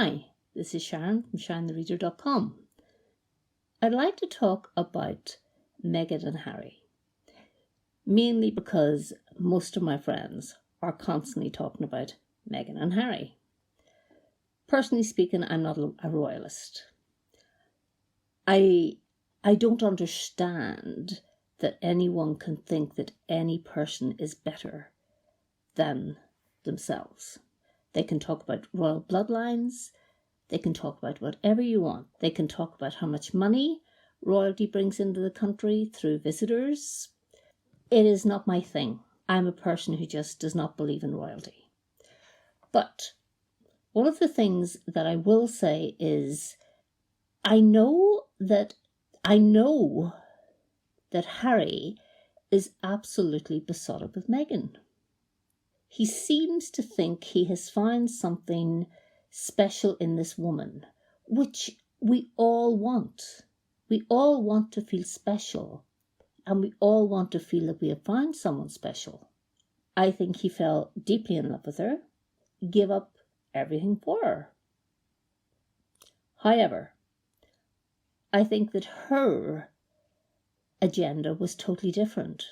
Hi, this is Sharon from SharonTheReader.com. I'd like to talk about Meghan and Harry, mainly because most of my friends are constantly talking about Meghan and Harry. Personally speaking, I'm not a royalist. I don't understand that anyone can think that any person is better than themselves. They can talk about royal bloodlines. They can talk about whatever you want. They can talk about how much money royalty brings into the country through visitors. It is not my thing. I'm a person who just does not believe in royalty. But one of the things that I will say is I know that Harry is absolutely besotted with Meghan. He seems to think he has found something special in this woman, which we all want. We all want to feel special, and we all want to feel that we have found someone special. I think he fell deeply in love with her, gave up everything for her. However, I think that her agenda was totally different.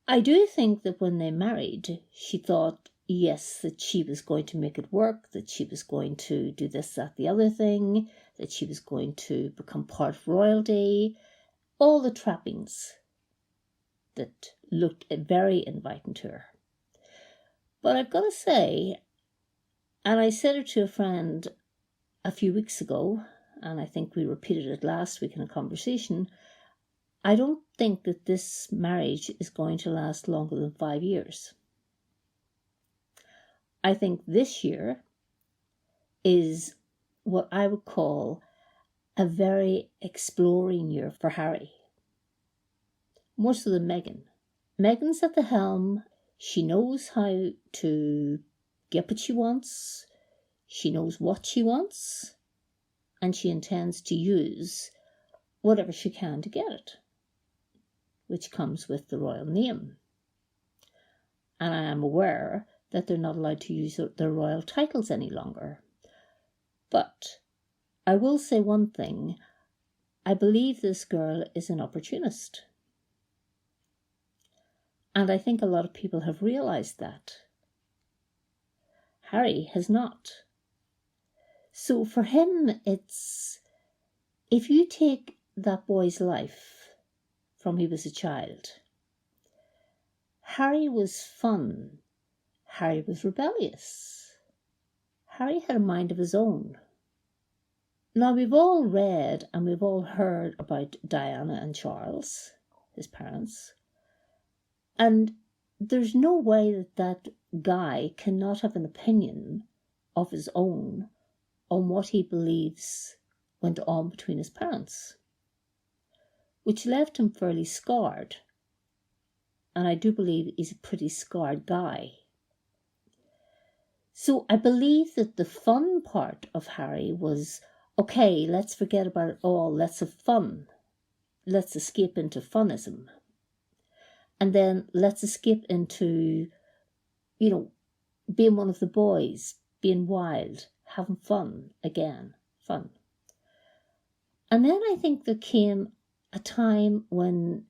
I do think that when they married, she thought, yes, that she was going to make it work, that she was going to do this, that, the other thing, that she was going to become part of royalty, all the trappings that looked very inviting to her. But I've got to say, and I said it to a friend a few weeks ago, and I think we repeated it last week in a conversation, I don't think that this marriage is going to last longer than 5 years. I think this year is what I would call a very exploring year for Harry. More so than Meghan. Meghan's at the helm. She knows how to get what she wants. She knows what she wants. And she intends to use whatever she can to get it, which comes with the royal name. And I am aware that they're not allowed to use their royal titles any longer. But I will say one thing. I believe this girl is an opportunist. And I think a lot of people have realized that. Harry has not. So for him, it's, if you take that boy's life from he was a child, Harry was fun. Harry was rebellious. Harry had a mind of his own. Now, we've all read and we've all heard about Diana and Charles, his parents, and there's no way that that guy cannot have an opinion of his own on what he believes went on between his parents, which left him fairly scarred. And I do believe he's a pretty scarred guy. So I believe that the fun part of Harry was, okay, let's forget about it all. Let's have fun. Let's escape into funism. And then let's escape into, being one of the boys, being wild, having fun again, fun. And then I think there came a time when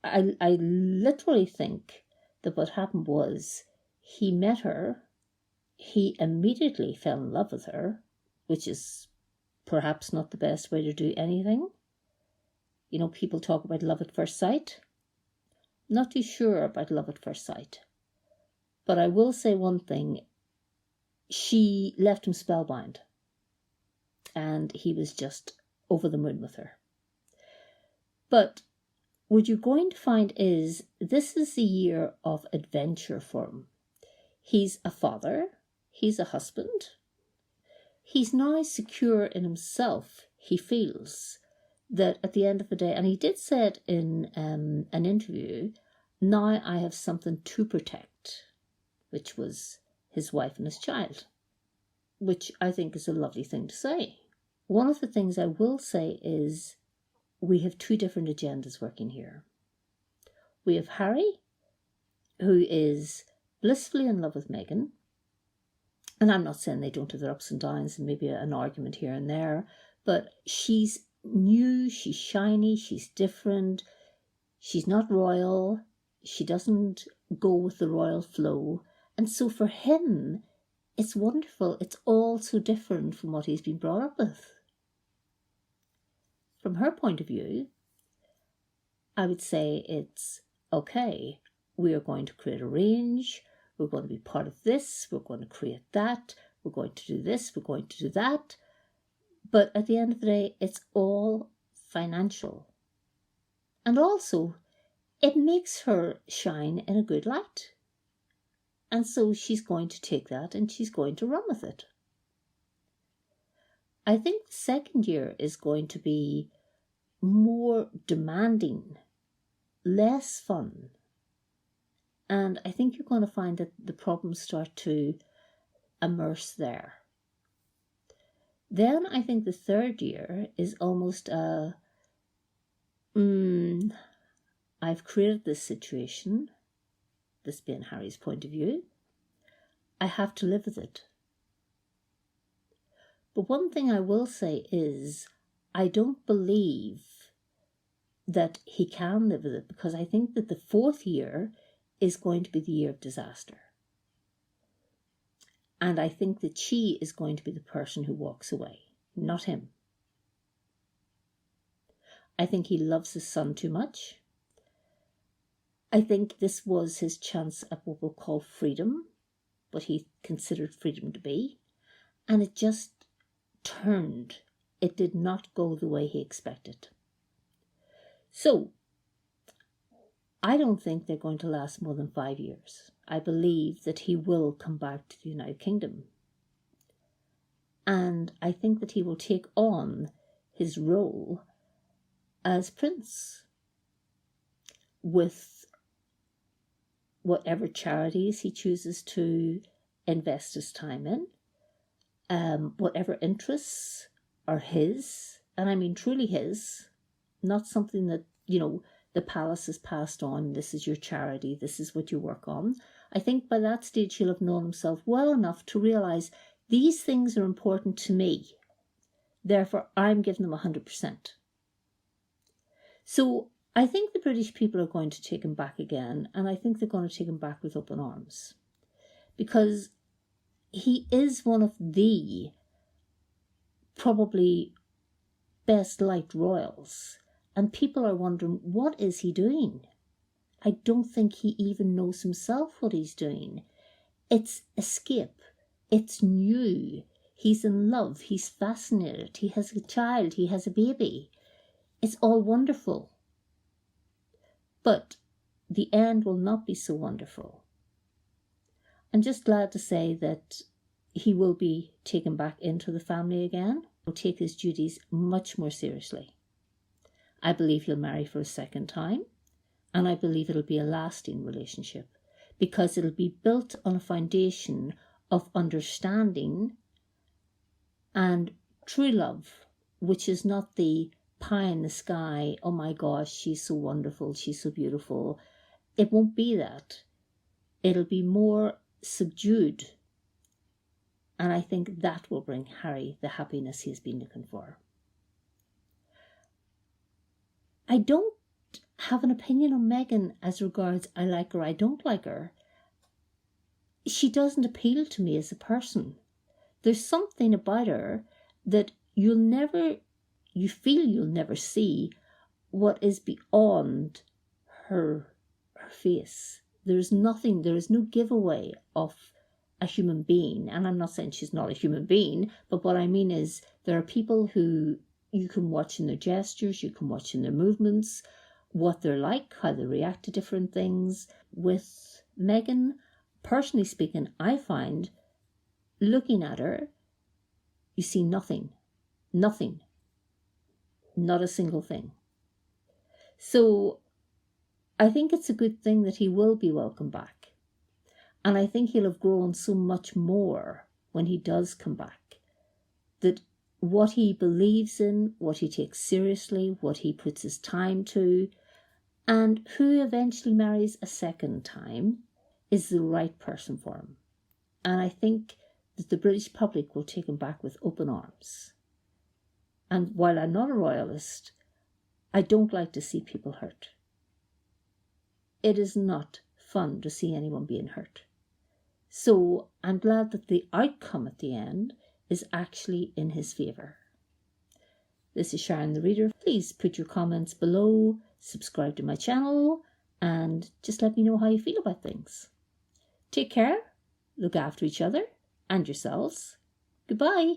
I literally think that what happened was he met her, he immediately fell in love with her, which is perhaps not the best way to do anything. People talk about love at first sight. Not too sure about love at first sight. But I will say one thing. She left him spellbound. And he was just over the moon with her. But what you're going to find is this is the year of adventure for him. He's a father. He's a husband. He's now secure in himself, he feels, that at the end of the day, and he did say it in an interview, now I have something to protect, which was his wife and his child, which I think is a lovely thing to say. One of the things I will say is we have two different agendas working here. We have Harry, who is blissfully in love with Meghan, And I'm not saying they don't have their ups and downs and maybe an argument here and there, but she's new, she's shiny, she's different, she's not royal, she doesn't go with the royal flow. And so for him, it's wonderful. It's all so different from what he's been brought up with. From her point of view, I would say it's okay. We are going to create a range. We're going to be part of this. We're going to create that. We're going to do this. We're going to do that. But at the end of the day, it's all financial. And also, it makes her shine in a good light. And so she's going to take that and she's going to run with it. I think the second year is going to be more demanding, less fun. And I think you're going to find that the problems start to immerse there. Then I think the third year is almost I've created this situation, this being Harry's point of view. I have to live with it. But one thing I will say is I don't believe that he can live with it, because I think that the fourth year is going to be the year of disaster. And I think that she is going to be the person who walks away, not him. I think he loves his son too much. I think this was his chance at what we'll call freedom, what he considered freedom to be. And it just turned. It did not go the way he expected. So, I don't think they're going to last more than 5 years. I believe that he will come back to the United Kingdom. And I think that he will take on his role as prince with whatever charities he chooses to invest his time in, whatever interests are his, and I mean truly his, not something that, the palace has passed on, this is your charity, this is what you work on. I think by that stage he'll have known himself well enough to realise these things are important to me, therefore I'm giving them 100%. So I think the British people are going to take him back again, and I think they're going to take him back with open arms, because he is one of the probably best liked royals, and people are wondering, what is he doing? I don't think he even knows himself what he's doing. It's escape. It's new. He's in love. He's fascinated. He has a child. He has a baby. It's all wonderful. But the end will not be so wonderful. I'm just glad to say that he will be taken back into the family again. He'll take his duties much more seriously. I believe he'll marry for a second time, and I believe it'll be a lasting relationship, because it'll be built on a foundation of understanding and true love, which is not the pie in the sky, oh my gosh, she's so wonderful, she's so beautiful. It won't be that. It'll be more subdued, and I think that will bring Harry the happiness he's been looking for. I don't have an opinion on Meghan as regards I like her, I don't like her. She doesn't appeal to me as a person. There's something about her that you feel you'll never see what is beyond her face. There is no giveaway of a human being. And I'm not saying she's not a human being, but what I mean is there are people who you can watch in their gestures, you can watch in their movements, what they're like, how they react to different things. With Meghan, personally speaking, I find looking at her, you see nothing, not a single thing. So I think it's a good thing that he will be welcome back. And I think he'll have grown so much more when he does come back, that what he believes in, what he takes seriously, what he puts his time to, and who eventually marries a second time is the right person for him. And I think that the British public will take him back with open arms. And while I'm not a royalist, I don't like to see people hurt. It is not fun to see anyone being hurt. So I'm glad that the outcome at the end is actually in his favour. This is Sharon the Reader. Please put your comments below, subscribe to my channel, and just let me know how you feel about things. Take care, look after each other and yourselves. Goodbye.